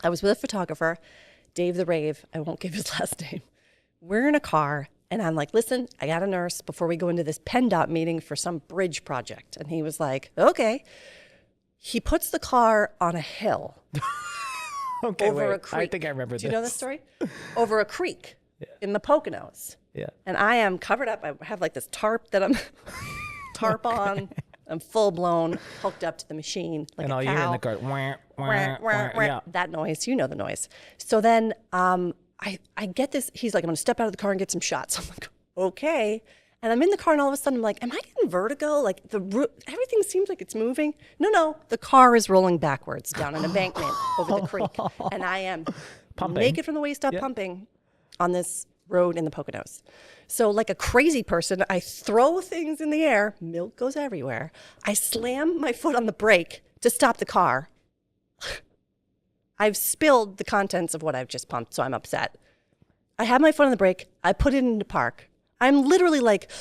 I was with a photographer, Dave the Rave. I won't give his last name. We're in a car, and I'm like, listen, I got a nurse before we go into this PennDOT meeting for some bridge project. And he was like, okay. He puts the car on a hill. Okay, over wait. a creek. I think I remember this. Do you know this story? Over a creek in the Poconos. Yeah. And I am covered up. I have like this tarp that I'm on. I'm full blown hooked up to the machine like And a all cow. you hear in the car, wah, wah, wah, yeah. That noise, you know the noise. So then I get this. He's like, I'm going to step out of the car and get some shots. I'm like, okay. And I'm in the car, and all of a sudden I'm like, am I getting vertigo? Like everything seems like it's moving. No, the car is rolling backwards down an embankment over the creek, and I am Pumping. naked from the waist up, pumping on this road in the Poconos. So like a crazy person, I throw things in the air. Milk goes everywhere. I slam my foot on the brake to stop the car. I've spilled the contents of what I've just pumped, so I'm upset. I have my foot on the brake. I put it into park. I'm literally like,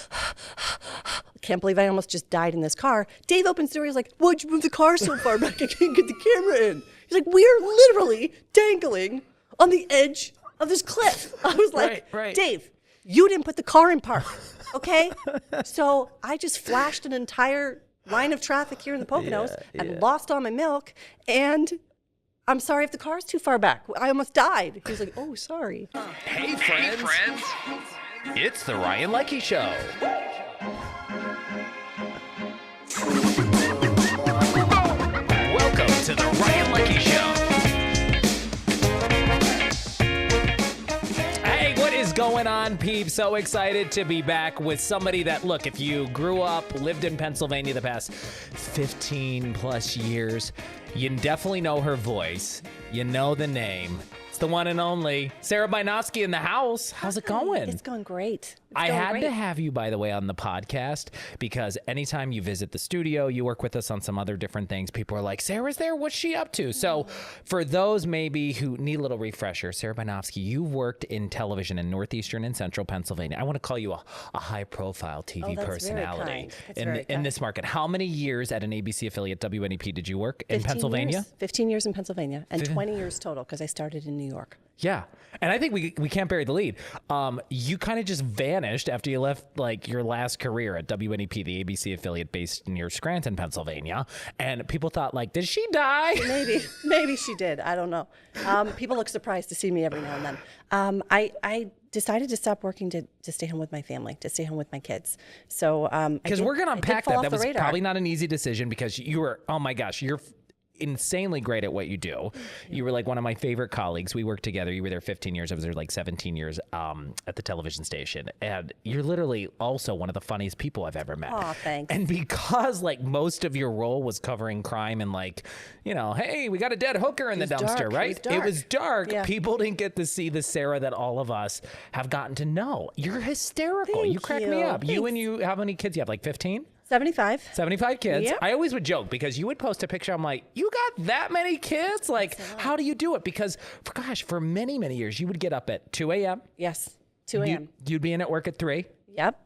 can't believe I almost just died in this car. Dave opens the door. He's like, why'd you move the car so far back? I can't get the camera in. He's like, we're literally dangling on the edge of this cliff. I was like, right. Dave, you didn't put the car in park, okay? So I just flashed an entire line of traffic here in the Poconos and lost all my milk. And I'm sorry if the car's too far back. I almost died. He was like, oh, sorry. Hey, friends. It's the Ryan Leckey Show. Welcome to the Ryan Leckey Show. Hey, what is going on, peeps? So excited to be back with somebody that, look, if you grew up, lived in Pennsylvania the past 15 plus years, you definitely know her voice. You know the name. It's the one and only Sarah Buynovsky in the house. How's it going? It's going great. I had to have you, by the way, on the podcast because anytime you visit the studio, you work with us on some other different things. People are like, Sarah's there. What's she up to? So for those maybe who need a little refresher, Sarah Buynovsky, you worked in television in Northeastern and Central Pennsylvania. I want to call you a high-profile TV personality in this market. How many years at an ABC affiliate, WNEP, did you work in Pennsylvania? 15 years in Pennsylvania and 20 years total because I started in New York. Yeah. And I think we can't bury the lead. You kind of just vanished after you left like your last career at WNEP, the ABC affiliate based near Scranton, Pennsylvania. And people thought like, did she die? Maybe she did. I don't know. People look surprised to see me every now and then. I decided to stop working to stay home with my family, to stay home with my kids. So because we're going to unpack that. That was radar. probably not an easy decision because you were, oh my gosh, you're insanely great at what you do. You were like one of my favorite colleagues. We worked together. You were there 15 years. I was there like 17 years at the television station. And you're literally also one of the funniest people I've ever met. Oh, thanks. And because like most of your role was covering crime and like, you know, hey, we got a dead hooker in the dumpster, dark. right? It was dark. Yeah. People didn't get to see the Sarah that all of us have gotten to know. You're hysterical. Thank You crack me up. Thanks. How many kids do you have? Like 15? 75. 75 kids. Yep. I always would joke because you would post a picture. I'm like, you got that many kids? Like, how do you do it? Because, for many, many years, you would get up at 2 a.m. Yes, 2 a.m. You'd be in at work at 3. Yep.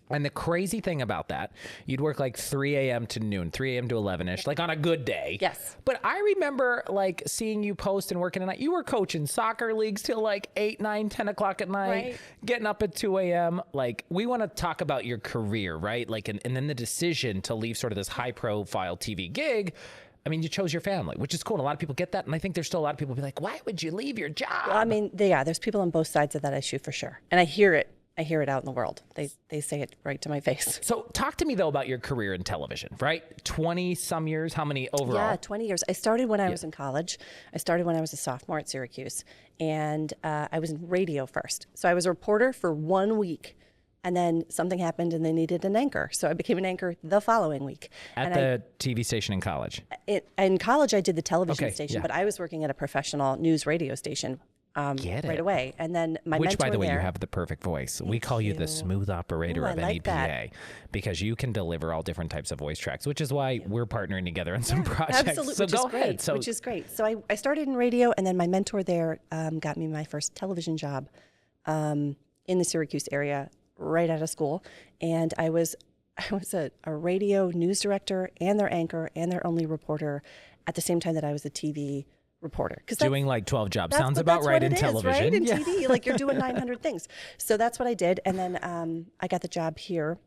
And the crazy thing about that, you'd work like 3 a.m. to noon, 3 a.m. to 11-ish, like on a good day. Yes. But I remember like seeing you post and working at night. You were coaching soccer leagues till like 8, 9, 10 o'clock at night, Right. getting up at 2 a.m. Like we want to talk about your career, right? Like, and then the decision to leave sort of this high profile TV gig. I mean, you chose your family, which is cool. And a lot of people get that. And I think there's still a lot of people who be like, why would you leave your job? Well, I mean, there's people on both sides of that issue for sure. And I hear it out in the world. They say it right to my face. So talk to me, though, about your career in television, right? 20-some years. How many overall? Yeah, 20 years. I started when I was in college. I started when I was a sophomore at Syracuse. And I was in radio first. So I was a reporter for 1 week. And then something happened and they needed an anchor. So I became an anchor the following week. At the TV station in college? In college, I did the television station, yeah. but I was working at a professional news radio station right away. And then my mentor by the way, there, you have the perfect voice. We call you the smooth operator of any PA because you can deliver all different types of voice tracks, which is why we're partnering together on some projects. Absolutely, So which go is great, ahead. which is great. So I started in radio, and then my mentor there got me my first television job in the Syracuse area right out of school. And I was a radio news director and their anchor and their only reporter at the same time that I was a TV reporter. Doing like 12 jobs. Sounds about right in television. Right? In TV, like you're doing 900 things. So that's what I did. And then I got the job here.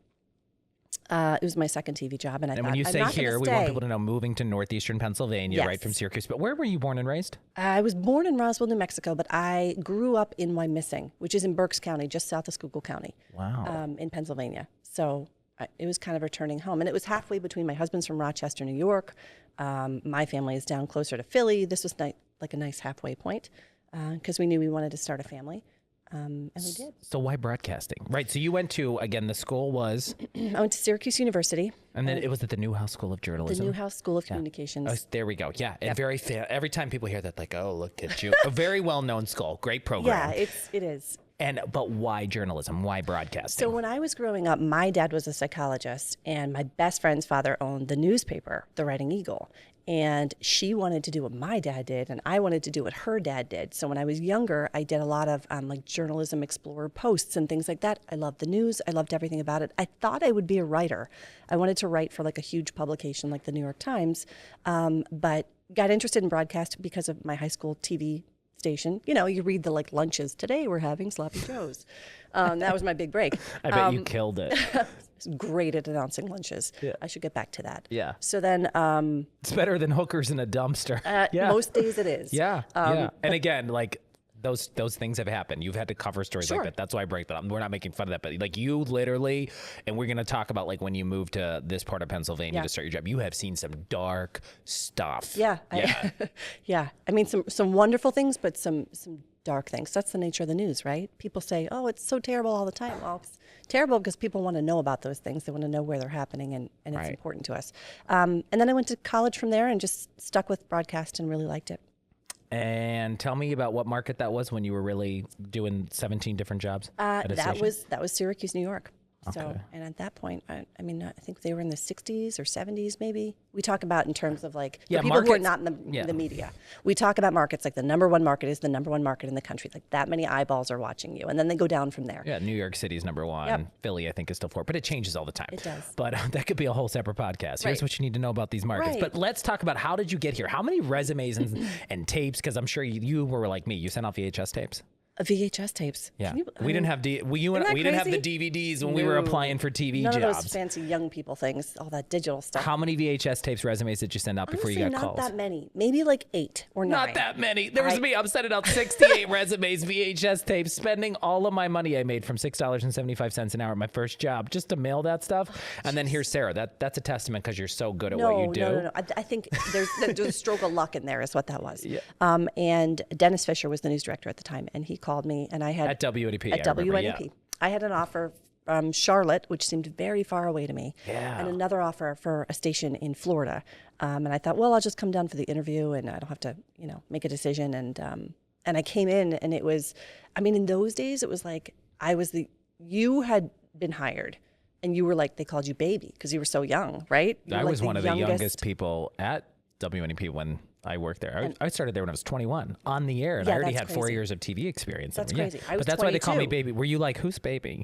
It was my second TV job. And when you say here, we want people to know moving to Northeastern Pennsylvania, Yes. right from Syracuse. But where were you born and raised? I was born in Roswell, New Mexico, but I grew up in Wyomissing, which is in Berks County, just south of Schuylkill County. Wow. In Pennsylvania. So it was kind of returning home. And it was halfway between my husband's from Rochester, New York. My family is down closer to Philly. This was like a nice halfway point because we knew we wanted to start a family. And we did. So why broadcasting? Right. So you went to, again, the school was? I went to Syracuse University. And then it was at the Newhouse School of Journalism. The Newhouse School of Communications. Oh, there we go. Yeah. And very every time people hear that, like, oh, look at you. A very well-known school. Great program. Yeah, it is. But why journalism? Why broadcasting? So when I was growing up, my dad was a psychologist, and my best friend's father owned the newspaper, the Writing Eagle. And she wanted to do what my dad did, and I wanted to do what her dad did. So when I was younger, I did a lot of like Journalism Explorer posts and things like that. I loved the news. I loved everything about it. I thought I would be a writer. I wanted to write for like a huge publication like the New York Times, but got interested in broadcast because of my high school TV station. You know, you read the like lunches. Today we're having sloppy joes. That was my big break. I bet you killed it. Great at announcing lunches. Yeah. I should get back to that. Yeah. So then, it's better than hookers in a dumpster. Most days it is. Yeah. And again, like those things have happened. You've had to cover stories like that. That's why I break that up. We're not making fun of that, but like you literally, and we're going to talk about like when you moved to this part of Pennsylvania to start your job, you have seen some dark stuff. Yeah. Yeah. I mean, some wonderful things, but some dark things. That's the nature of the news, right? People say, oh, it's so terrible all the time. Well, it's terrible because people want to know about those things. They want to know where they're happening, and it's important to us. And then I went to college from there and just stuck with broadcast and really liked it. And tell me about what market that was when you were really doing 17 different jobs at a That station? was Syracuse, New York. Okay. So, and at that point, I think they were in the 60s or 70s, maybe. We talk about in terms of like for people who are not in the media. We talk about markets like the number one market is the number one market in the country. Like that many eyeballs are watching you, and then they go down from there. Yeah, New York City is number one. Yep. Philly, I think, is still 4, but it changes all the time. It does. But that could be a whole separate podcast. Here's what you need to know about these markets. Right. But let's talk about how did you get here? How many resumes and tapes? Because I'm sure you were like me. You sent out VHS tapes. VHS tapes. Yeah, we didn't have we didn't have the DVDs when we were applying for TV None jobs. of those fancy young people things, all that digital stuff. How many VHS tapes resumes did you send out before you got calls? Not that many. Maybe like 8 or 9. Not that many. There was me. I'm sending out 68 resumes, VHS tapes, spending all of my money I made from $6.75 an hour at my first job just to mail that stuff. And then here's Sarah. That's a testament because you're so good at what you do. No. I think there's a stroke of luck in there is what that was. Yeah. And Dennis Fisher was the news director at the time, and he called me, and I had at WNEP. At WNEP. I had an offer from Charlotte, which seemed very far away to me, and another offer for a station in Florida. And I thought, well, I'll just come down for the interview, and I don't have to, make a decision. And I came in, and it was, in those days, it was like you had been hired, and you were like, they called you baby because you were so young, right? I was one of the youngest people at WNEP when I worked there. I started there when I was 21 on the air, and I already had 4 years of TV experience. That's crazy. I was but that's 22. why they call me baby. Were you like, who's baby?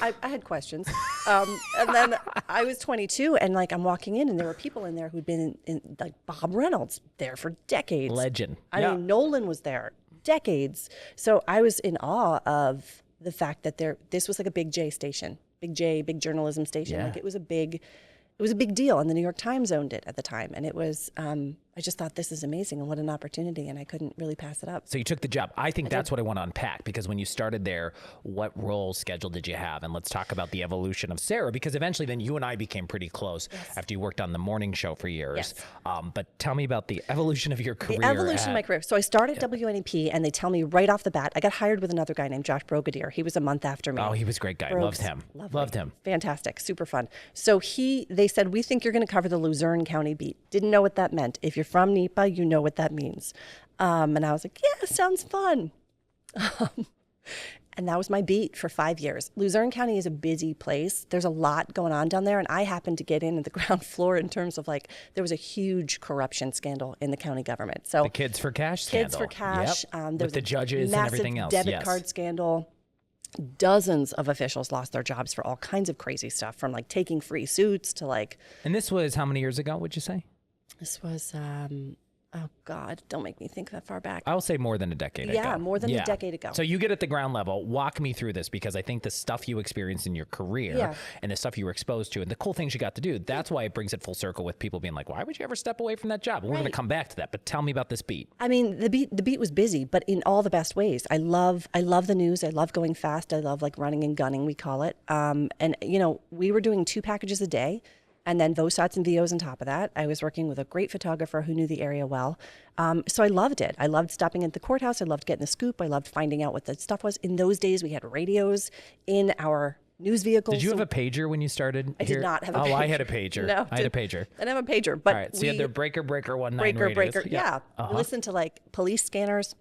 I had questions. And then I was 22, and like I'm walking in, and there were people in there who'd been in like Bob Reynolds there for decades. Legend. I mean, Nolan was there decades. So I was in awe of the fact that this was like a big J station, big journalism station. Yeah. Like it was a big deal, and the New York Times owned it at the time. And it was, I just thought, this is amazing, and what an opportunity, and I couldn't really pass it up. So you took the job. I think that's what I want to unpack, because when you started there, what role schedule did you have? And let's talk about the evolution of Sarah, because eventually then you and I became pretty close after you worked on the morning show for years. Yes. But tell me about the evolution of your career. The evolution of my career. So I started at WNEP, and they tell me right off the bat, I got hired with another guy named Josh Brogadier. He was a month after me. Oh, he was a great guy. Loved him. Loved him. Fantastic. Super fun. So they said, we think you're going to cover the Luzerne County beat. Didn't know what that meant. If you're from NEPA, you know what that means. And I was like, yeah, sounds fun. And that was my beat for 5 years. Luzerne County is a busy place. There's a lot going on down there. And I happened to get in at the ground floor in terms of like, there was a huge corruption scandal in the county government. So the Kids for Cash scandal. Kids for Cash. Yep. There With the judges and everything else. Debit card scandal. Dozens of officials lost their jobs for all kinds of crazy stuff, from like taking free suits to like. And this was how many years ago, would you say? This was Oh, God, don't make me think that far back. I will say more than a decade ago. Yeah, more than a decade ago. So you get at the ground level. Walk me through this, because I think the stuff you experienced in your career and the stuff you were exposed to and the cool things you got to do, that's why it brings it full circle with people being like, why would you ever step away from that job? And we're going to come back to that. But tell me about this beat. I mean, the beat was busy, but in all the best ways. I love the news. I love going fast. I love like running and gunning, we call it. And, you know, we were doing 2 packages a day. And then VOSOTs and VOs on top of that. I was working with a great photographer who knew the area well. So I loved it. I loved stopping at the courthouse. I loved getting the scoop. I loved finding out what the stuff was. In those days, we had radios in our news vehicles. Did you have a pager when you started? I did not have a pager. Oh, I had a pager. No, I had a pager. I didn't have a pager. But all right, so you had the breaker 19 breaker. radios. Yeah. Listen to like police scanners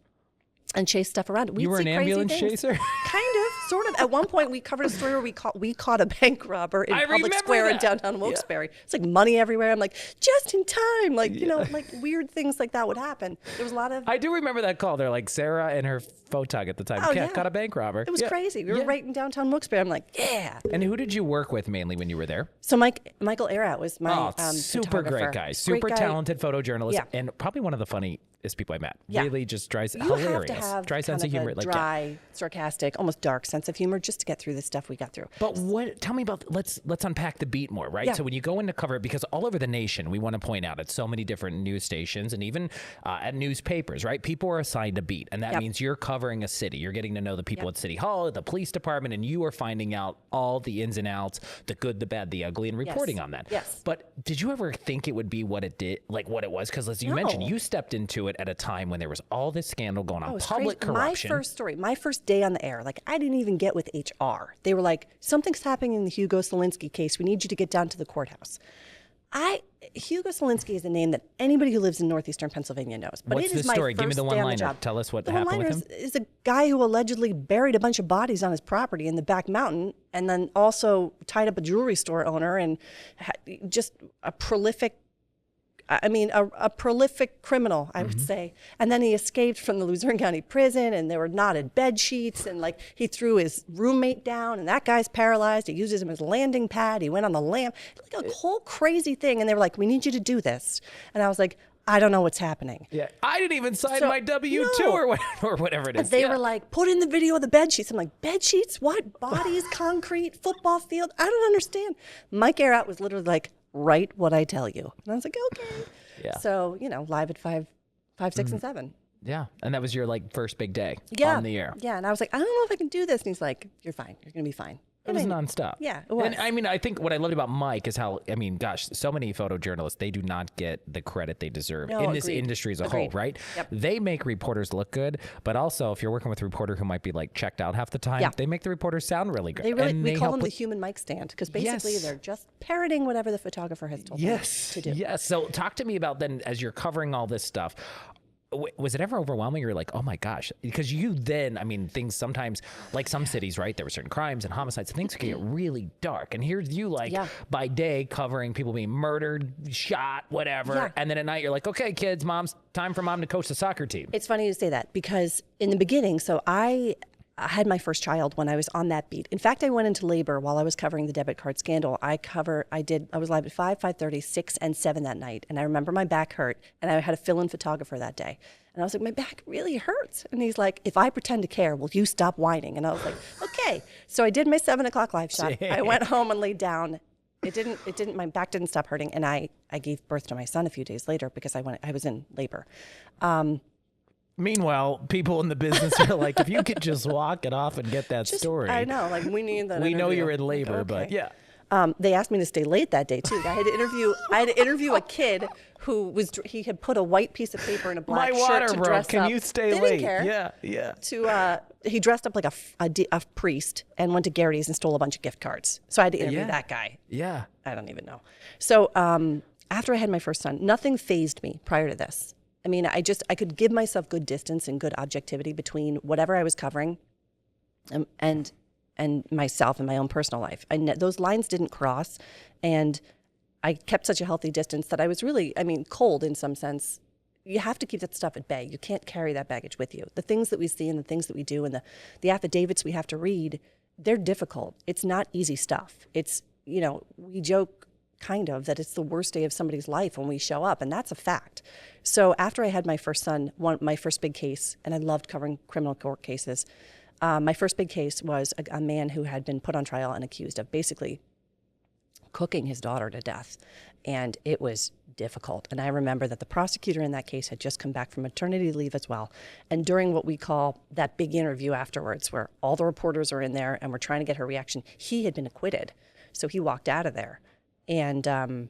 and chase stuff around. You were an ambulance chaser? Kind of, sort of. At one point, we covered a story where we caught a bank robber in public square in downtown Wilkes-Barre. It's like money everywhere. I'm like, just in time. Like, you know, like weird things like that would happen. There was a lot of... I do remember that call. They're like, Sarah and her photog at the time caught a bank robber. It was crazy. We were right in downtown Wilkes-Barre. I'm like, yeah. And who did you work with mainly when you were there? So Michael Arat was my super great guy. Super talented photojournalist. Yeah. And probably one of the funniest people I met. Yeah. Really just hilarious. Have to have dry sense of humor. A dry, sarcastic, almost dark sense of humor just to get through the stuff we got through. But tell me about, let's unpack the beat more, right? Yeah. So when you go in to cover it, because all over the nation, we want to point out at so many different news stations and even at newspapers, right? People are assigned a beat, and that means you're covering a city. You're getting to know the people at City Hall, the police department, and you are finding out all the ins and outs, the good, the bad, the ugly, and reporting on that. Yes. But did you ever think it would be what it did, like what it was? Because as you mentioned, you stepped into it at a time when there was all this scandal going on, public corruption. My first day on the air, like I didn't even get with HR. They were like, something's happening in the Hugo Solinsky case. We need you to get down to the courthouse. Hugo Solinsky is a name that anybody who lives in Northeastern Pennsylvania knows. But What's it is the story? My Give me first the day on the one-liner. job. Tell us what the happened with him. Is a guy who allegedly buried a bunch of bodies on his property in the back mountain, and then also tied up a jewelry store owner, and just a prolific. A prolific criminal, I would say. And then he escaped from the Luzerne County prison, and there were knotted bed sheets, and like he threw his roommate down, and that guy's paralyzed. He uses him as a landing pad. He went on the lam, like a whole crazy thing. And they were like, "We need you to do this." And I was like, I don't know what's happening. Yeah, I didn't even sign my W-2 or whatever it is. They were like, put in the video of the bed sheets. I'm like, bed sheets? What? Bodies, concrete, football field? I don't understand. Mike Arat was literally like, write what I tell you. And I was like, okay. Yeah. So, live at 5, 6, and 7. Yeah. And that was your like first big day on the air. Yeah. And I was like, I don't know if I can do this. And he's like, you're fine. You're going to be fine. It was nonstop. Yeah, it was. And I mean, I think what I loved about Mike is how, gosh, so many photojournalists, they do not get the credit they deserve in this industry as a whole, right? Yep. They make reporters look good, but also if you're working with a reporter who might be like checked out half the time, they make the reporters sound really good. We call them the human mic stand, because basically they're just parroting whatever the photographer has told them to do. Yes. So talk to me about then, as you're covering all this stuff, was it ever overwhelming? You're like, oh my gosh, because you then, things sometimes, like some cities, right? There were certain crimes and homicides, things can get really dark. And here's you by day covering people being murdered, shot, whatever. Yeah. And then at night you're like, okay, kids, time for mom to coach the soccer team. It's funny you say that, because in the beginning, so I had my first child when I was on that beat. In fact, I went into labor while I was covering the debit card scandal. I was live at 5, 5:30, 6, and 7 that night. And I remember my back hurt, and I had a fill-in photographer that day. And I was like, my back really hurts. And he's like, if I pretend to care, will you stop whining? And I was like, okay. So I did my 7 o'clock live shot. I went home and laid down. My back didn't stop hurting. And I gave birth to my son a few days later because I was in labor. Meanwhile, people in the business are like, if you could just walk it off and get that story. I know, like we need that. We know you're in labor, okay. but yeah. They asked me to stay late that day too. I had to interview a kid who he had put a white piece of paper in a black shirt to dress up. Can you stay they late? Didn't care. Yeah. He dressed up like a priest and went to Garrity's and stole a bunch of gift cards. So I had to interview that guy. Yeah. I don't even know. So after I had my first son, nothing fazed me prior to this. I could give myself good distance and good objectivity between whatever I was covering and myself and my own personal life. Those lines didn't cross, and I kept such a healthy distance that I was really, cold in some sense. You have to keep that stuff at bay. You can't carry that baggage with you. The things that we see and the things that we do and the affidavits we have to read, they're difficult. It's not easy stuff. It's, we joke kind of, that it's the worst day of somebody's life when we show up, and that's a fact. So after I had my first son, my first big case, and I loved covering criminal court cases, my first big case was a man who had been put on trial and accused of basically cooking his daughter to death. And it was difficult. And I remember that the prosecutor in that case had just come back from maternity leave as well. And during what we call that big interview afterwards, where all the reporters are in there and we're trying to get her reaction, he had been acquitted. So he walked out of there. And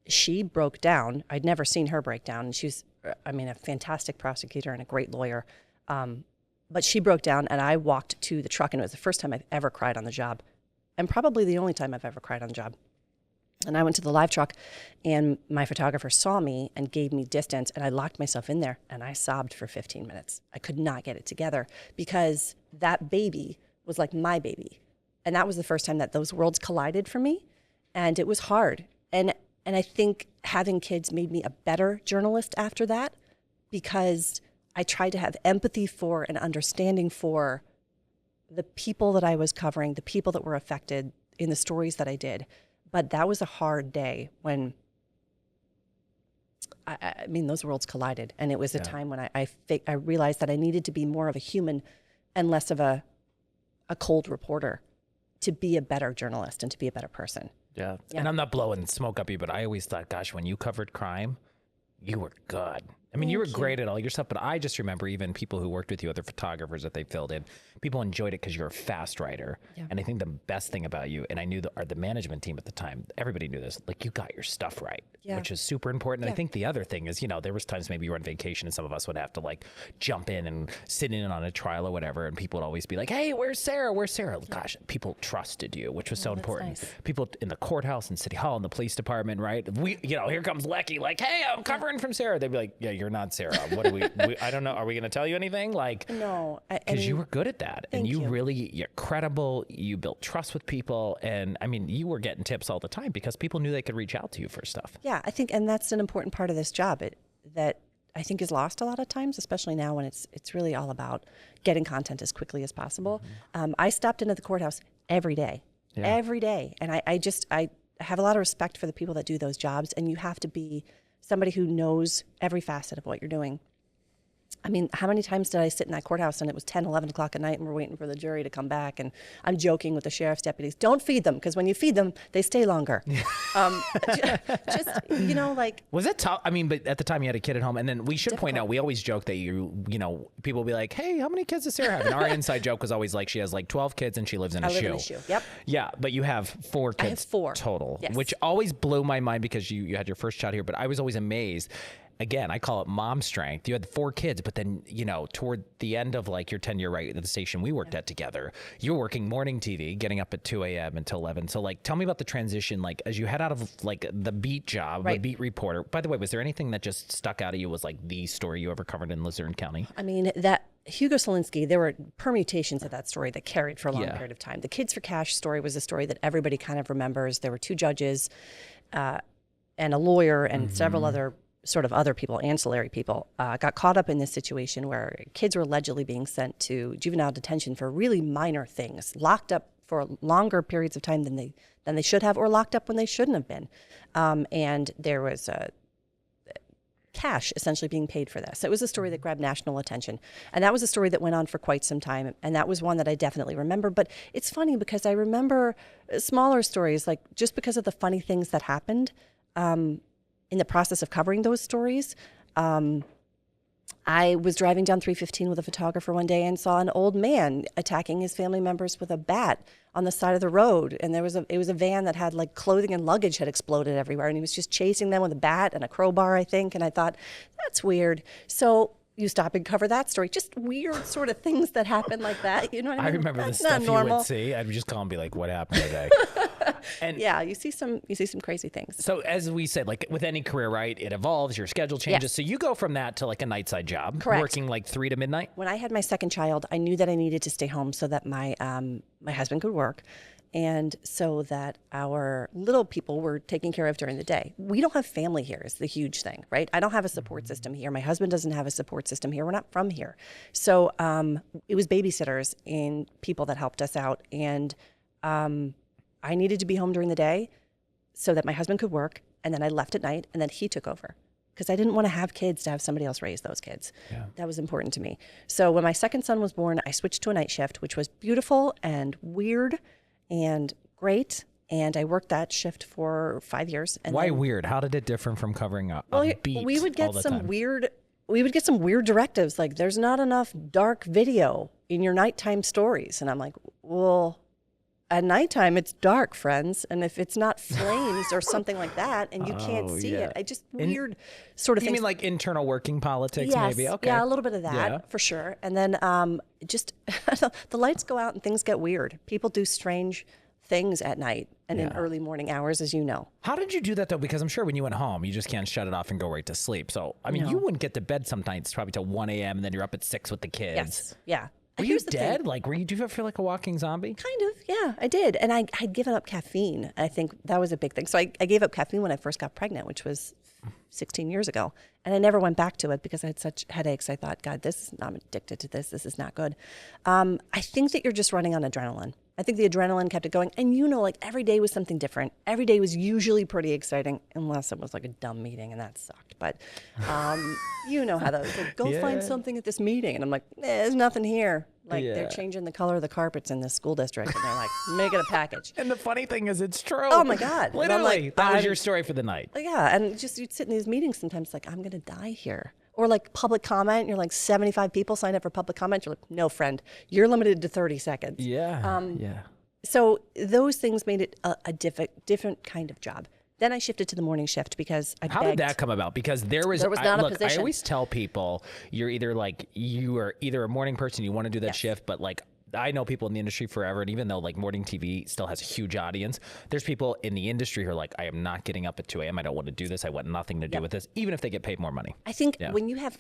she broke down. I'd never seen her break down. And she was, a fantastic prosecutor and a great lawyer. But she broke down, and I walked to the truck, and it was the first time I've ever cried on the job, and probably the only time I've ever cried on the job. And I went to the live truck, and my photographer saw me and gave me distance, and I locked myself in there, and I sobbed for 15 minutes. I could not get it together because that baby was like my baby. And that was the first time that those worlds collided for me, and it was hard. And I think having kids made me a better journalist after that, because I tried to have empathy for and understanding for the people that I was covering, the people that were affected in the stories that I did. But that was a hard day when, those worlds collided. And it was a time when I realized that I needed to be more of a human and less of a cold reporter to be a better journalist and to be a better person. Yeah. And I'm not blowing smoke up you, but I always thought, gosh, when you covered crime, you were good. You were great at all your stuff, but I just remember even people who worked with you, other photographers that they filled in, people enjoyed it because you're a fast writer. Yeah. And I think the best thing about you, and I knew the management team at the time, everybody knew this, like you got your stuff right, which is super important. And I think the other thing is, there was times maybe you were on vacation and some of us would have to like jump in and sit in on a trial or whatever. And people would always be like, hey, where's Sarah? Where's Sarah? Yeah. Gosh, people trusted you, which was so important. Nice. People in the courthouse and City Hall and the police department, right? Here comes Leckey, like, hey, I'm covering from Sarah. They'd be like, yeah, you're not Sarah. What do we I don't know. Are we going to tell you anything? Like, no, because you were good at that, and you're credible. You built trust with people, and you were getting tips all the time because people knew they could reach out to you for stuff. Yeah, I think, and that's an important part of this job. That I think is lost a lot of times, especially now when it's really all about getting content as quickly as possible. Mm-hmm. I stopped into the courthouse every day, and I have a lot of respect for the people that do those jobs, and you have to be somebody who knows every facet of what you're doing. How many times did I sit in that courthouse and it was 10, 11 o'clock at night and we're waiting for the jury to come back, and I'm joking with the sheriff's deputies, don't feed them, because when you feed them, they stay longer. Was it tough? But at the time you had a kid at home, and then we should point out, we always joke that people will be like, hey, how many kids does Sarah have? And our inside joke was always like, she has like 12 kids and she lives in a shoe. I live in a shoe, yep. Yeah, but you have 4 kids. I have 4. Total, yes. Which always blew my mind because you had your first child here, but I was always amazed. Again, I call it mom strength. You had 4 kids, but then, toward the end of like your tenure right at the station we worked at together, you were working morning TV, getting up at 2 a.m. until 11. So like, tell me about the transition, like as you head out of like the beat job, the beat reporter. By the way, was there anything that just stuck out of you was like the story you ever covered in Luzerne County? That Hugo Solinsky, there were permutations of that story that carried for a long period of time. The Kids for Cash story was a story that everybody kind of remembers. There were 2 judges and a lawyer and several other people, ancillary people, got caught up in this situation where kids were allegedly being sent to juvenile detention for really minor things, locked up for longer periods of time than they should have, or locked up when they shouldn't have been. And there was cash essentially being paid for this. It was a story that grabbed national attention. And that was a story that went on for quite some time. And that was one that I definitely remember. But it's funny because I remember smaller stories, like just because of the funny things that happened, in the process of covering those stories. I was driving down 315 with a photographer one day and saw an old man attacking his family members with a bat on the side of the road. And it was a van that had like clothing and luggage had exploded everywhere. And he was just chasing them with a bat and a crowbar, I think. And I thought, that's weird. So you stop and cover that story. Just weird sort of things that happen like that. You know what I mean? I remember the stuff you would see. I'd just call and be like, what happened today? And yeah, you see some crazy things. So as we said, like with any career, right, it evolves, your schedule changes. Yes. So you go from that to like a nightside job. Correct. Working like 3 to midnight? When I had my second child, I knew that I needed to stay home so that my husband could work, and so that our little people were taken care of during the day. We don't have family here is the huge thing, right? I don't have a support system here. My husband doesn't have a support system here. We're not from here. So it was babysitters and people that helped us out. And I needed to be home during the day so that my husband could work. And then I left at night, and then he took over because I didn't want to have kids to have somebody else raise those kids. Yeah. That was important to me. So when my second son was born, I switched to a night shift, which was beautiful and weird and great. And I worked that shift for 5 years. And Why then, weird? How did it differ from covering a beat we would all get the some time? weird directives, like there's not enough dark video in your nighttime stories. And I'm like, well, at nighttime it's dark, friends. And if it's not flames or something like that, and you can't see it, I just weird sort of You things. mean like internal working politics, Yes, maybe? Okay. yeah, a little bit of that Yeah. for sure. And then just the lights go out and things get weird. People do strange things at night and in early morning hours, as you know. How did you do that though? Because I'm sure when you went home, you just can't shut it off and go right to sleep. So, I mean, you wouldn't get to bed some nights probably till 1 a.m. and then you're up at 6 with the kids. Yes, yeah. Were And you here's the thing. dead? Like, do you ever feel like a walking zombie? Kind of, yeah, I did. And I'd given up caffeine. I think that was a big thing. So I gave up caffeine when I first got pregnant, which was 16 years ago. And I never went back to it because I had such headaches. I thought, God, I'm addicted to this. This is not good. I think that you're just running on adrenaline. I think the adrenaline kept it going. And like every day was something different. Every day was usually pretty exciting, unless it was like a dumb meeting, and that sucked. But you know how those, like, go find something at this meeting. And I'm like, there's nothing here. Like they're changing the color of the carpets in this school district. And they're like, make it a package. And the funny thing is, it's true. Oh my God. And I'm Literally, like, that was your story for the night. Yeah, and just you'd sit in these meetings sometimes like, I'm going to die here. Or like public comment, you're like 75 people signed up for public comment. You're like, no, friend, you're limited to 30 seconds. Yeah. So those things made it a different kind of job. Then I shifted to the morning shift because I How begged. did that come about? Because there was not a look, I position. always tell people you are either a morning person, you want to do that shift, but like I know people in the industry forever, and even though like morning TV still has a huge audience, there's people in the industry who are like, I am not getting up at 2 a.m. I don't want to do this. I want nothing to do with this, even if they get paid more money. I think when you have,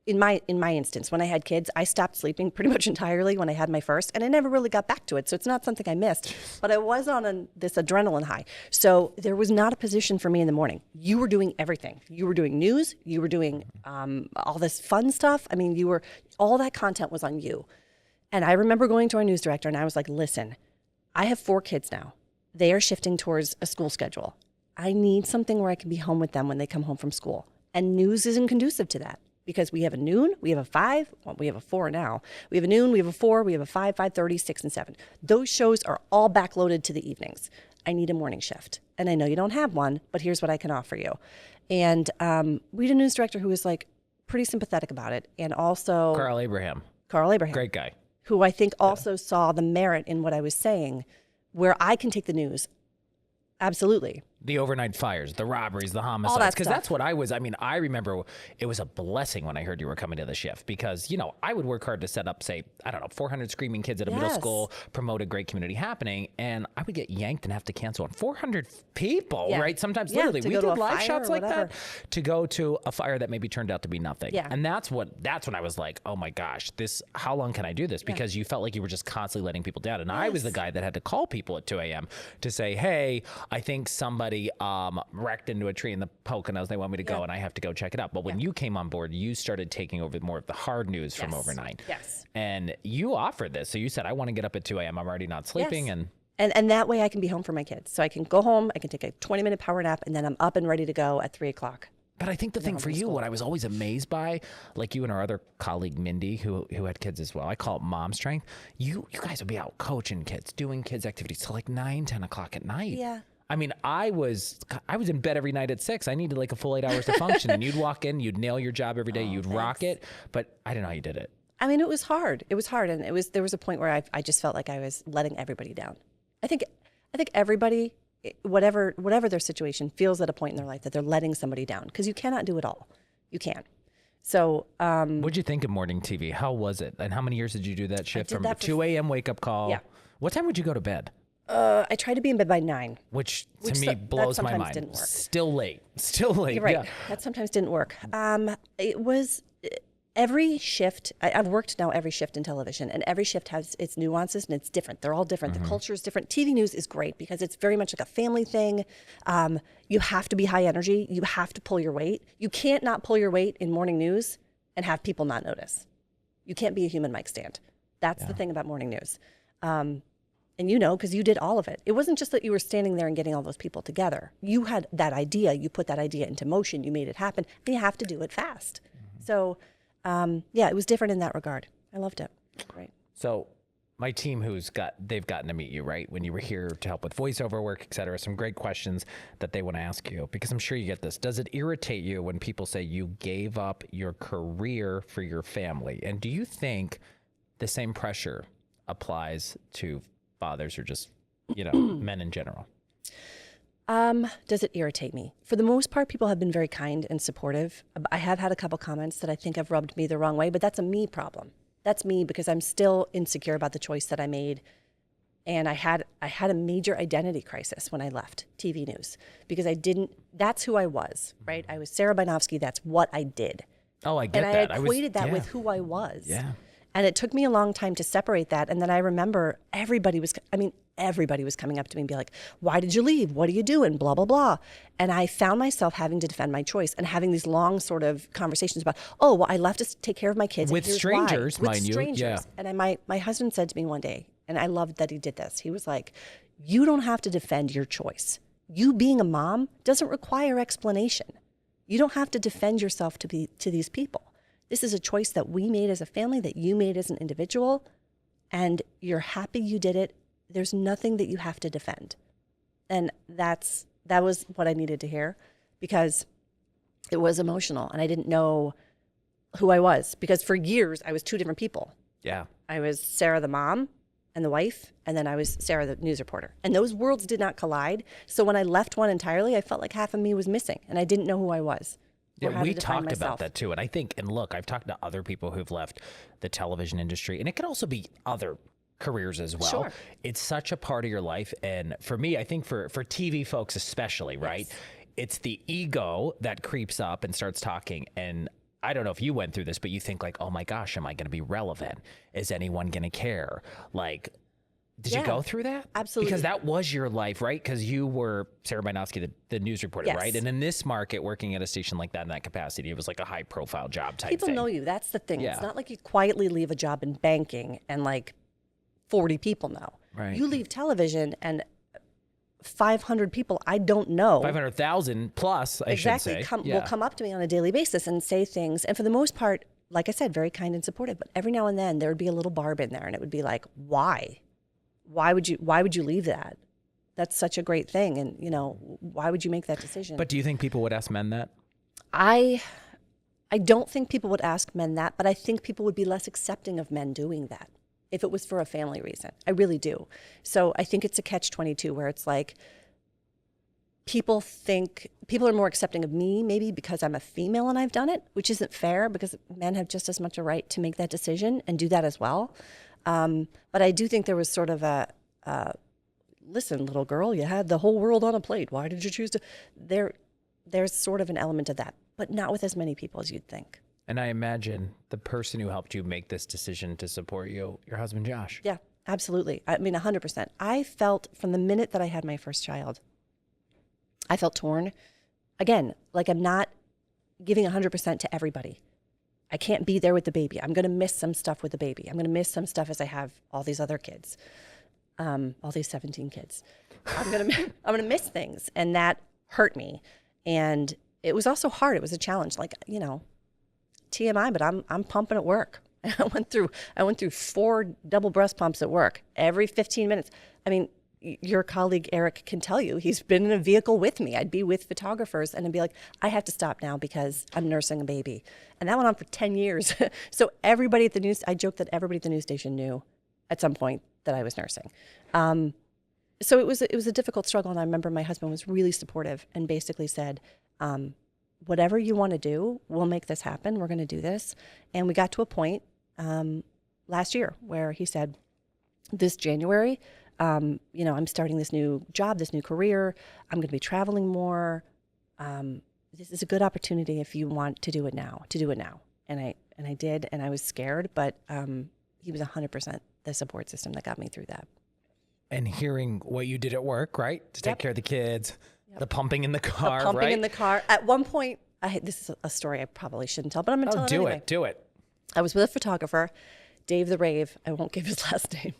in my instance, when I had kids, I stopped sleeping pretty much entirely when I had my first, and I never really got back to it. So it's not something I missed, but I was on this adrenaline high. So there was not a position for me in the morning. You were doing everything. You were doing news. You were doing all this fun stuff. I mean, all that content was on you. And I remember going to our news director, and I was like, listen, I have 4 kids now. They are shifting towards a school schedule. I need something where I can be home with them when they come home from school. And news isn't conducive to that because we have a noon, we have a 5, well, we have a 4 now. We have a noon, we have a 4, we have a 5, 5:30, 6, and 7. Those shows are all backloaded to the evenings. I need a morning shift. And I know you don't have one, but here's what I can offer you. And we had a news director who was like pretty sympathetic about it. And also Carl Abraham, Great guy. Who I think also saw the merit in what I was saying, where I can take the news. Absolutely. The overnight fires, the robberies, the homicides. All that Because stuff. that's what I was. I mean, I remember it was a blessing when I heard you were coming to the shift because, I would work hard to set up, say, 400 screaming kids at a middle Yes. school, promote a great community happening. And I would get yanked and have to cancel on 400 people, Yeah. right? Sometimes Yeah, literally to we go to did a live fire shots or like whatever. that to go to a fire that maybe turned out to be nothing. Yeah. And that's when I was like, oh my gosh, how long can I do this? Because you felt like you were just constantly letting people down. And I was the guy that had to call people at 2 a.m. to say, hey, I think somebody wrecked into a tree in the Poconos. They want me to go and I have to go check it out. But when you came on board, you started taking over more of the hard news from overnight. Yes. And you offered this. So you said, I want to get up at 2 a.m. I'm already not sleeping. Yes. And And that way I can be home for my kids. So I can go home, I can take a 20-minute power nap, and then I'm up and ready to go at 3 o'clock. But I think the thing for you, what I was always amazed by, like you and our other colleague, Mindy, who had kids as well, I call it mom strength. You guys would be out coaching kids, doing kids activities till like 9, 10 o'clock at night. Yeah. I mean, I was in bed every night at 6. I needed like a full 8 hours to function. And you'd walk in, you'd nail your job every day, you'd rock it. But I didn't know how you did it. I mean, it was hard. It was hard. And there was a point where I just felt like I was letting everybody down. I think everybody, whatever their situation, feels at a point in their life that they're letting somebody down because you cannot do it all. You can't. So, What'd you think of morning TV? How was it? And how many years did you do that shift did from that for 2 a.m. wake up call? Yeah. What time would you go to bed? I tried to be in bed by 9. Which Which to me that blows my sometimes mind. didn't work. Still late. You're right. Yeah. That sometimes didn't work. It was every shift. I've worked now every shift in television, and every shift has its nuances and it's different. They're all different. The culture is different. TV news is great because it's very much like a family thing. You have to be high energy. You have to pull your weight. You can't not pull your weight in morning news and have people not notice. You can't be a human mic stand. That's the thing about morning news. And you know, because you did all of it. It wasn't just that you were standing there and getting all those people together. You had that idea. You put that idea into motion. You made it happen. And you have to do it fast. So, yeah, it was different in that regard. I loved it. Right. So my team they've gotten to meet you, right? When you were here to help with voiceover work, et cetera, some great questions that they want to ask you, because I'm sure you get this. Does it irritate you when people say you gave up your career for your family? And do you think the same pressure applies to fathers or just, men in general? Does it irritate me? For the most part, people have been very kind and supportive. I have had a couple comments that I think have rubbed me the wrong way, but that's a me problem. That's me because I'm still insecure about the choice that I made. And I had a major identity crisis when I left TV news because that's who I was, right? I was Sarah Buynovsky. That's what I did. Oh, I get that. And I equated that with who I was. Yeah. And it took me a long time to separate that. And then I remember everybody was coming up to me and be like, why did you leave? What are you doing? Blah, blah, blah. And I found myself having to defend my choice and having these long sort of conversations about, oh, well, I left to take care of my kids. With strangers, mind you. Yeah. And my husband said to me one day, and I loved that he did this. He was like, you don't have to defend your choice. You being a mom doesn't require explanation. You don't have to defend yourself to these people. This is a choice that we made as a family, that you made as an individual, and you're happy you did it. There's nothing that you have to defend. And that was what I needed to hear because it was emotional and I didn't know who I was because for years I was two different people. Yeah. I was Sarah the mom and the wife, and then I was Sarah the news reporter. And those worlds did not collide. So when I left one entirely, I felt like half of me was missing and I didn't know who I was. Yeah, we talked about that too. And I think, and look, I've talked to other people who've left the television industry, and it could also be other careers as well. Sure. It's such a part of your life. And for me, I think for TV folks especially, right? Yes. It's the ego that creeps up and starts talking. And I don't know if you went through this, but you think like, oh my gosh, am I going to be relevant? Is anyone going to care? Like, did you go through that? Absolutely. Because that was your life, right? Because you were Sarah Buynovsky, the news reporter, right? And in this market, working at a station like that in that capacity, it was like a high profile job type People thing. know you. That's the thing. Yeah. It's not like you quietly leave a job in banking and like 40 people know. Right. You leave television and 500 people I don't know. 500,000 plus, I should say. Will come up to me on a daily basis and say things. And for the most part, like I said, very kind and supportive. But every now and then there would be a little barb in there and it would be like, why? Why would you leave that? That's such a great thing. And, why would you make that decision? But do you think people would ask men that? I don't think people would ask men that, but I think people would be less accepting of men doing that if it was for a family reason. I really do. So I think it's a catch-22 where it's like people are more accepting of me maybe because I'm a female and I've done it, which isn't fair because men have just as much a right to make that decision and do that as well. But I do think there was sort of listen, little girl, you had the whole world on a plate. Why did you choose to? There's sort of an element of that, but not with as many people as you'd think. And I imagine the person who helped you make this decision to support you, your husband, Josh. Yeah, absolutely. I mean, 100%. I felt from the minute that I had my first child, I felt torn. Again, like I'm not giving 100% to everybody. I can't be there with the baby. I'm going to miss some stuff with the baby. I'm going to miss some stuff as I have all these other kids, all these 17 kids. I'm going to miss things, and that hurt me. And it was also hard. It was a challenge. Like, TMI, but I'm pumping at work. I went through 4 double breast pumps at work every 15 minutes. I mean, your colleague Eric can tell you, he's been in a vehicle with me. I'd be with photographers and I'd be like, I have to stop now because I'm nursing a baby. And that went on for 10 years. So everybody at the news, I joke that everybody at the news station knew at some point that I was nursing. So it was a difficult struggle. And I remember my husband was really supportive and basically said, whatever you want to do, we'll make this happen. We're going to do this. And we got to a point last year where he said, this January, I'm starting this new job, this new career. I'm going to be traveling more. This is a good opportunity if you want to do it now, And I did, and I was scared, but he was 100% the support system that got me through that. And hearing what you did at work, right? To take care of the kids, the pumping in the car, pumping in the car. At one point, this is a story I probably shouldn't tell, but I'm going to tell it anyway. Do it. I was with a photographer, Dave the Rave. I won't give his last name.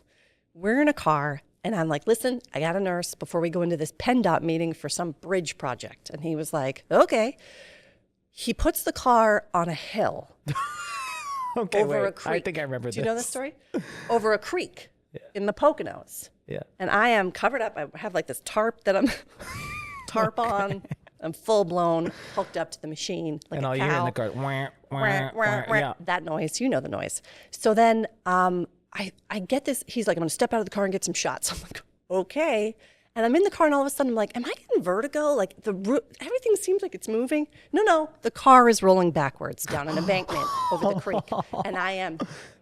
We're in a car, And I'm like, listen, I got a nurse before we go into this PennDOT meeting for some bridge project. And he was like, okay. He puts the car on a hill Okay, over wait. a creek. I think I remember this. Do you know this story? Over a creek in the Poconos. Yeah. And I am covered up. I have like this tarp that I'm on. I'm full blown hooked up to the machine like And a all cow. you hear in the car, wah, wah, wah, yeah. That noise, you know the noise. So then I get this. He's like, I'm going to step out of the car and get some shots. I'm like, okay. And I'm in the car, and all of a sudden I'm like, am I getting vertigo? Like everything seems like it's moving. No, the car is rolling backwards down an embankment over the creek, and I am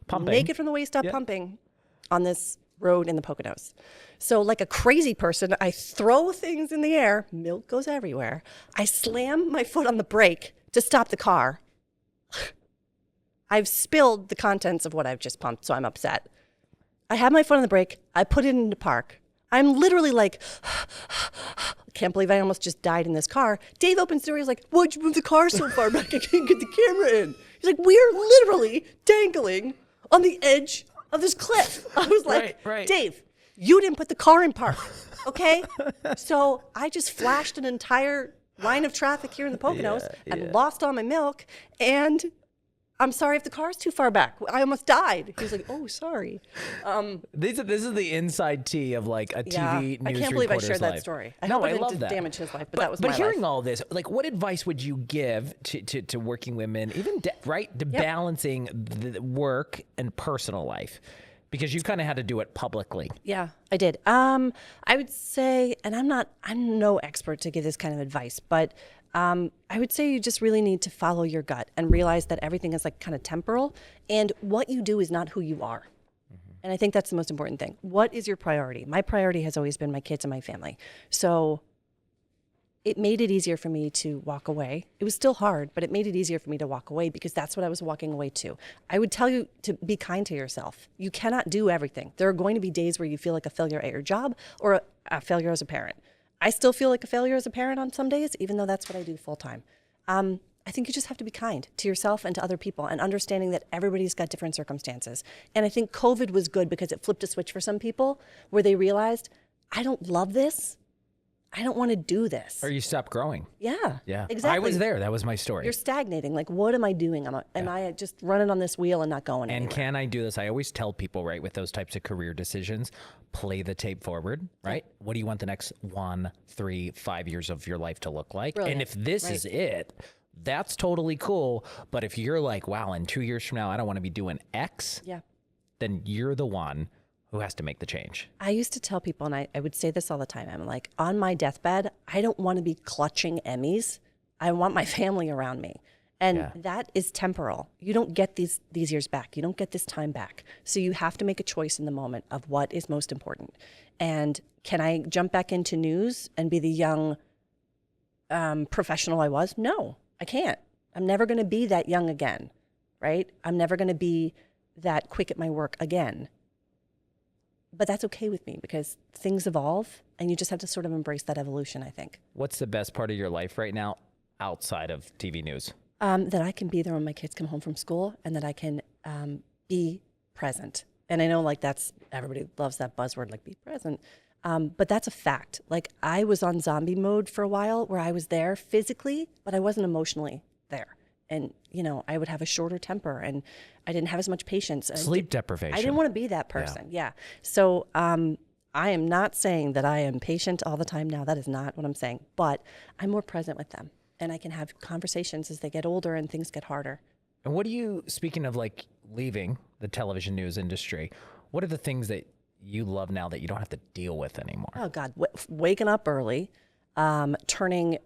Pumping. naked from the waist up, pumping on this road in the Poconos. So like a crazy person, I throw things in the air. Milk goes everywhere. I slam my foot on the brake to stop the car. I've spilled the contents of what I've just pumped, so I'm upset. I have my foot on the brake. I put it into park. I'm literally like, can't believe I almost just died in this car. Dave opens the door. He's like, why'd you move the car so far back? I can't get the camera in. He's like, we're literally dangling on the edge of this cliff. I was like, Right. Dave, you didn't put the car in park, okay? So I just flashed an entire line of traffic here in the Poconos and lost all my milk. And I'm sorry if the car's too far back. I almost died. He was like, oh, sorry. This is the inside tea of like a TV news I can't believe I reporter's shared that life. story. No, hope I didn't love that. damage his life, but that was my hearing life. all this, like, what advice would you give to working women, even to balancing the work and personal life? Because you kind of had to do it publicly. Yeah, I did. I would say, and I'm no expert to give this kind of advice, but I would say you just really need to follow your gut and realize that everything is like kind of temporal, and what you do is not who you are. And I think that's the most important thing. What is your priority? My priority has always been my kids and my family. So it made it easier for me to walk away. It was still hard, but it made it easier for me to walk away because that's what I was walking away to. I would tell you to be kind to yourself. You cannot do everything. There are going to be days where you feel like a failure at your job or a failure as a parent. I still feel like a failure as a parent on some days, even though that's what I do full time. I think you just have to be kind to yourself and to other people and understanding that everybody's got different circumstances. And I think COVID was good because it flipped a switch for some people where they realized, I don't love this. I don't want to do this. Or you stop growing. Yeah, Yeah. exactly. I was there. That was my story. You're stagnating. Like, what am I doing? Am I just running on this wheel and not going And anywhere? can I do this? I always tell people, right, with those types of career decisions, play the tape forward, right? What do you want the next 1, 3, 5 years of your life to look like? Brilliant. And if this is it, that's totally cool. But if you're like, wow, in 2 years from now, I don't want to be doing X, Yeah. then you're the one who has to make the change. I used to tell people, and I would say this all the time, I'm like, on my deathbed, I don't want to be clutching Emmys. I want my family around me. And that is temporal. You don't get these years back. You don't get this time back. So you have to make a choice in the moment of what is most important. And can I jump back into news and be the young professional I was? No, I can't. I'm never going to be that young again, right? I'm never going to be that quick at my work again. But that's okay with me because things evolve and you just have to sort of embrace that evolution, I think. What's the best part of your life right now outside of TV news? That I can be there when my kids come home from school and that I can be present. And I know like everybody loves that buzzword, like be present. But that's a fact. Like I was on zombie mode for a while where I was there physically, but I wasn't emotionally there. And, I would have a shorter temper and I didn't have as much patience. Sleep deprivation. I didn't want to be that person. Yeah. So I am not saying that I am patient all the time now. That is not what I'm saying. But I'm more present with them. And I can have conversations as they get older and things get harder. And what do you, speaking of like leaving the television news industry, what are the things that you love now that you don't have to deal with anymore? Oh, God. Waking up early, turning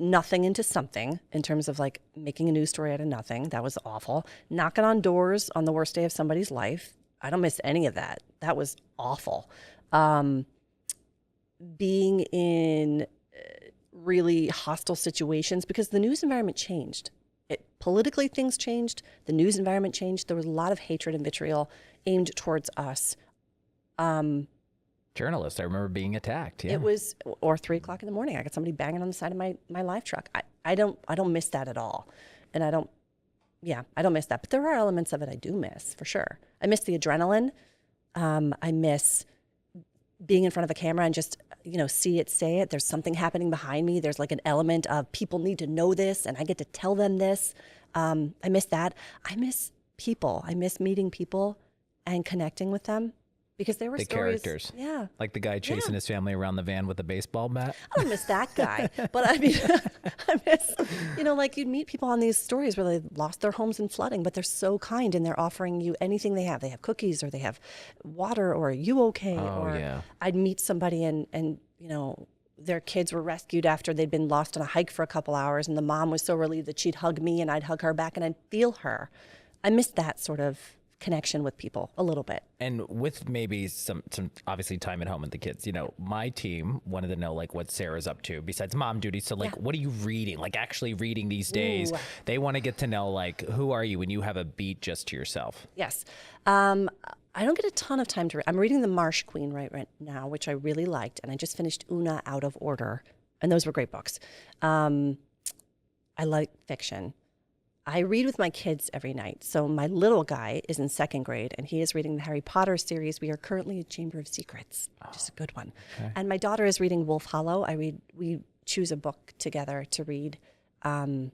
nothing into something in terms of like making a news story out of nothing. That was awful. Knocking on doors on the worst day of somebody's life. I don't miss any of that. That was awful. Being in really hostile situations because the news environment changed. Politically, things changed. The news environment changed. There was a lot of hatred and vitriol aimed towards us. Journalists, I remember being attacked. Yeah. It was, or 3 o'clock in the morning. I got somebody banging on the side of my live truck. I don't miss that at all. And I don't miss that. But there are elements of it I do miss, for sure. I miss the adrenaline. I miss being in front of a camera and just, see it, say it. There's something happening behind me. There's like an element of people need to know this and I get to tell them this. I miss that. I miss people. I miss meeting people and connecting with them because there were The stories. characters. Yeah. Like the guy chasing his family around the van with a baseball bat. I don't miss that guy, but I mean, I miss, like you'd meet people on these stories where they lost their homes in flooding, but they're so kind and they're offering you anything they have. They have cookies or they have water or are you okay? Yeah. I'd meet somebody and their kids were rescued after they'd been lost on a hike for a couple hours and the mom was so relieved that she'd hug me and I'd hug her back and I'd feel her. I miss that sort of connection with people a little bit. And with maybe some obviously time at home with the kids, my team wanted to know like what Sarah's up to besides mom duty. So like, what are you reading? Like actually reading these days. Ooh. They want to get to know like, who are you when you have a beat just to yourself? Yes. I don't get a ton of time to read. I'm reading The Marsh Queen right now, which I really liked. And I just finished Una Out of Order. And those were great books. I like fiction. I read with my kids every night. So my little guy is in 2nd grade and he is reading the Harry Potter series. We are currently at Chamber of Secrets, which is a good one. Okay. And my daughter is reading Wolf Hollow. We choose a book together to read. And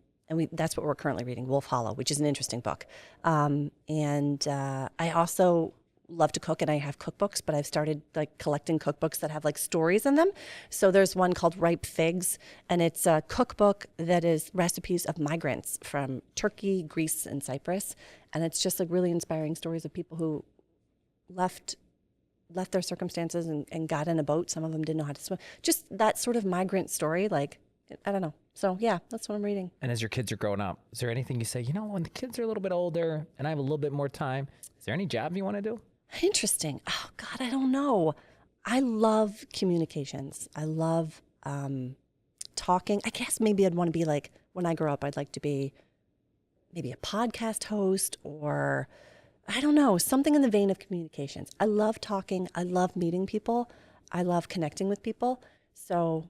that's what we're currently reading, Wolf Hollow, which is an interesting book. I also love to cook and I have cookbooks, but I've started like collecting cookbooks that have like stories in them. So there's one called Ripe Figs and it's a cookbook that is recipes of migrants from Turkey, Greece, and Cyprus. And it's just like really inspiring stories of people who left their circumstances and got in a boat. Some of them didn't know how to swim. Just that sort of migrant story, like, I don't know. So yeah, that's what I'm reading. And as your kids are growing up, is there anything you say, when the kids are a little bit older and I have a little bit more time, is there any job you want to do? Interesting. Oh, God, I don't know. I love communications. I love talking. I guess maybe I'd want to be like, when I grow up, I'd like to be maybe a podcast host or, I don't know, something in the vein of communications. I love talking. I love meeting people. I love connecting with people. So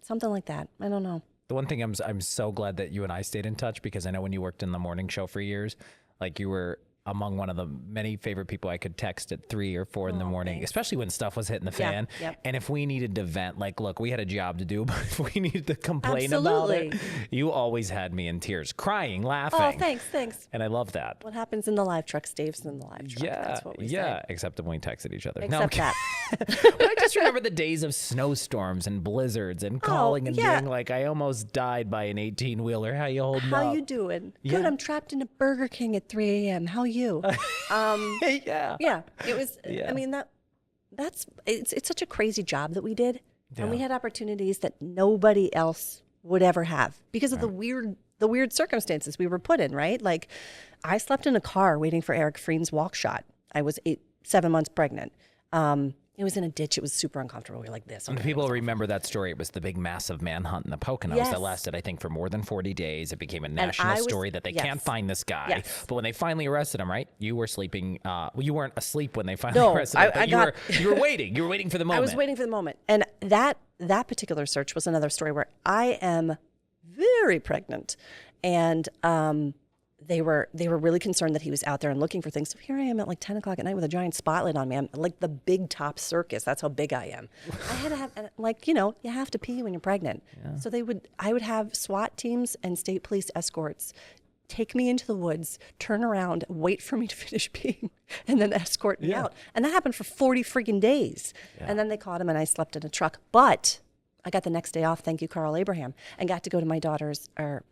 something like that. I don't know. The one thing I'm so glad that you and I stayed in touch because I know when you worked in the morning show for years, like you were among one of the many favorite people I could text at 3 or 4 in the morning, thanks. especially when stuff was hitting the fan. Yep. And if we needed to vent, like, look, we had a job to do, but if we needed to complain Absolutely. about it, you always had me in tears, crying, laughing. Oh, thanks. And I love that. What happens in the live truck stays in the live truck. That's what we say. Except when we texted each other. Except that. But I just remember the days of snowstorms and blizzards and calling and being like, I almost died by an 18-wheeler. How you holding up? How you doing? Yeah. Good. I'm trapped in a Burger King at 3 a.m. How you? Yeah. It was. Yeah. I mean it's such a crazy job that we did, and we had opportunities that nobody else would ever have because of the weird circumstances we were put in. Right? Like, I slept in a car waiting for Eric Freen's walk shot. I was 7 months pregnant. It was in a ditch. It was super uncomfortable. We were like this. And people remember that story. It was the big massive manhunt in the Poconos that lasted, I think, for more than 40 days. It became a national story that they can't find this guy. Yes. But when they finally arrested him, right? You were sleeping. You weren't asleep when they finally arrested him. But you were waiting. You were waiting for the moment. I was waiting for the moment. And that particular search was another story where I am very pregnant. And they were really concerned that he was out there and looking for things. So here I am at like 10 o'clock at night with a giant spotlight on me. I'm like the big top circus. That's how big I am. I had to have, like, you have to pee when you're pregnant. Yeah. So I would have SWAT teams and state police escorts take me into the woods, turn around, wait for me to finish peeing, and then escort me out. And that happened for 40 freaking days. Yeah. And then they caught him and I slept in a truck. But I got the next day off, thank you, Carl Abraham, and got to go to my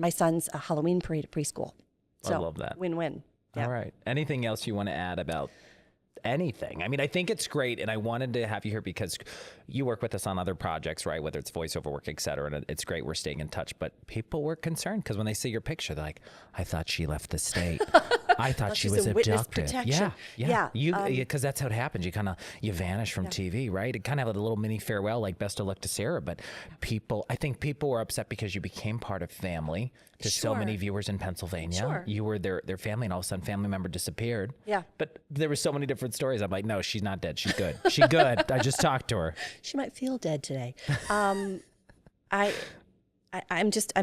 son's Halloween parade at preschool. So, I love that. Win-win. Yeah. All right. Anything else you want to add about anything? I mean, I think it's great, and I wanted to have you here because you work with us on other projects, right? Whether it's voiceover work, et cetera, and it's great we're staying in touch. But people were concerned because when they see your picture, they're like, I thought she left the state. I thought she was abducted. Yeah. Because that's how it happens. You vanish from TV, right? It kind of had a little mini farewell, like best of luck to Sarah. But I think people were upset because you became part of family to so many viewers in Pennsylvania. Sure. You were their family, and all of a sudden, family member disappeared. Yeah. But there were so many different stories. I'm like, no, she's not dead. She's good. She's good. I just talked to her. She might feel dead today. I'm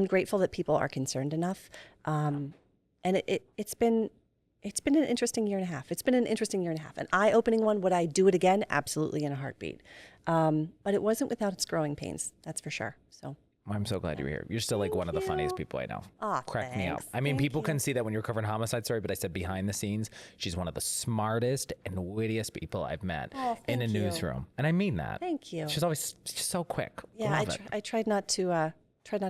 grateful that people are concerned enough. And it's been It's been an interesting year and a half. An eye-opening one. Would I do it again? Absolutely, in a heartbeat. But it wasn't without its growing pains. That's for sure. So. I'm so glad you're here. You're still like one of the funniest people I know. Aw, Crack me up. thanks. I mean, Thank people you. can see that when you're covering Homicide Story, but I said behind the scenes, she's one of the smartest and wittiest people I've met in a thank you. newsroom. And I mean that. Thank you. She's always just so quick. Yeah, Love it. I tried not to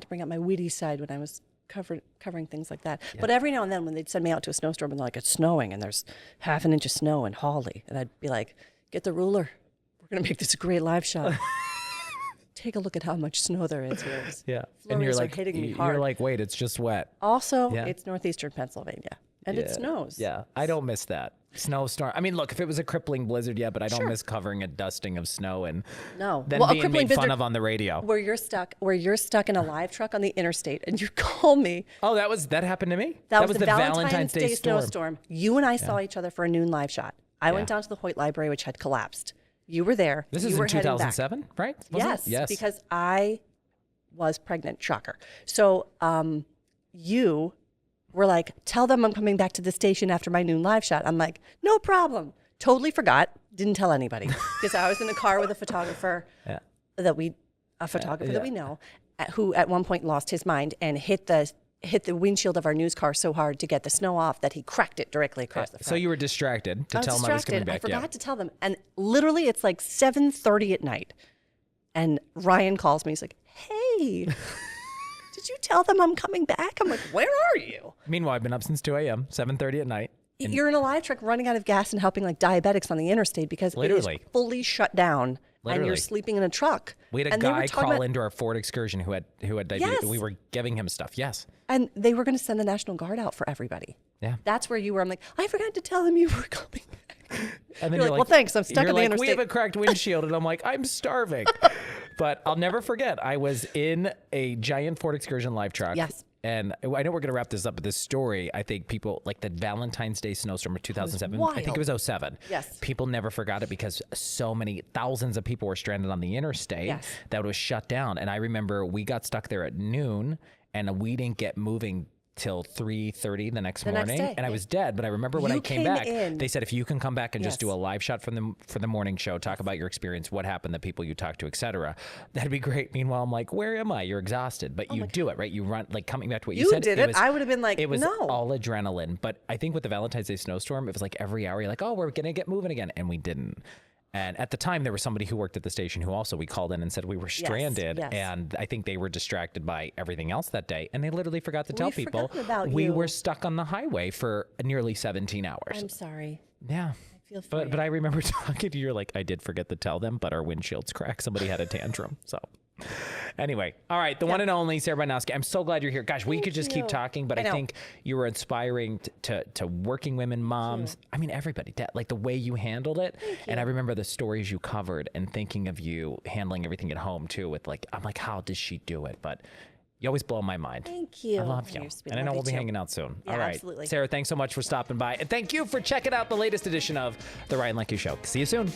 bring up my witty side when I was covering things like that. But every now and then when they'd send me out to a snowstorm and they're like, it's snowing and there's half an inch of snow in Hawley, and I'd be like, get the ruler. We're going to make this a great live shot. Take a look at how much snow there is here. Yeah. Flurries And you're are like, hitting me you're hard. like, wait, it's just wet. Also, Yeah. it's northeastern Pennsylvania, and it snows. Yeah. I don't miss that. Snowstorm. I mean, look, if it was a crippling blizzard, yeah, but I don't miss covering a dusting of snow and No. then Well, a being crippling made fun blizzard of on the radio. where you're stuck in a live truck on the interstate, and you call me. Oh, that happened to me? That was the Valentine's Day snowstorm. You and I saw each other for a noon live shot. I went down to the Hoyt Library, which had collapsed. You were there. This you is were in heading back. 2007, right? Wasn't it? Yes, because I was pregnant. Shocker. So you were like, tell them I'm coming back to the station after my noon live shot. I'm like, no problem. Totally forgot. Didn't tell anybody because I was in a car with a photographer that we know, who at one point lost his mind and hit the windshield of our news car so hard to get the snow off that he cracked it directly across the front. So you were distracted to tell them I was coming back. I forgot to tell them. And literally it's like 7:30 at night. And Ryan calls me. He's like, hey, did you tell them I'm coming back? I'm like, where are you? Meanwhile, I've been up since 2 a.m., 7:30 at night. You're in a live truck running out of gas and helping like diabetics on the interstate because it is fully shut down. And you're sleeping in a truck. We had a guy crawl into our Ford Excursion who had diabetes. Yes. We were giving him stuff. Yes. And they were going to send the National Guard out for everybody. Yeah. That's where you were. I'm like, I forgot to tell them you were coming back. And then you're like, well, thanks. I'm stuck you're on the like, interstate. we have a cracked windshield. And I'm like, I'm starving. But I'll never forget. I was in a giant Ford Excursion live truck. Yes. And I know we're going to wrap this up, but this story, I think people, like the Valentine's Day snowstorm of 2007, I think it was 2007. Yes. People never forgot it because so many thousands of people were stranded on the interstate that it was shut down. And I remember we got stuck there at noon and we didn't get moving till 3:30 the next morning. day, and I was dead. But I remember when I came back, in. they said, if you can come back and just do a live shot for the morning show, talk about your experience, what happened, the people you talked to, etc. That'd be great. Meanwhile, I'm like, where am I? You're exhausted, but you do it, right? You run, like coming back to what you said. You did it. I would have been like, it was no. all adrenaline. But I think with the Valentine's Day snowstorm, it was like every hour, you're like, oh, we're going to get moving again. And we didn't. And at the time, there was somebody who worked at the station who also we called in and said we were stranded. yes. And I think they were distracted by everything else that day. And they literally forgot to tell people we you. were stuck on the highway for nearly 17 hours. I'm sorry. Yeah. I feel for you. But I remember talking to you, you're like, I did forget to tell them, but our windshield's cracked. Somebody had a tantrum. So anyway, all right. The one and only Sarah Buynovsky. I'm so glad you're here. Gosh, we could just keep talking, but I think you were inspiring to working women, moms. I mean, everybody, like the way you handled it. And I remember the stories you covered and thinking of you handling everything at home too with like, I'm like, how does she do it? But you always blow my mind. Thank you. I love you. And I know we'll be hanging out soon. All right. Absolutely. Sarah, thanks so much for stopping by. And thank you for checking out the latest edition of The Ryan Leckey Show. See you soon.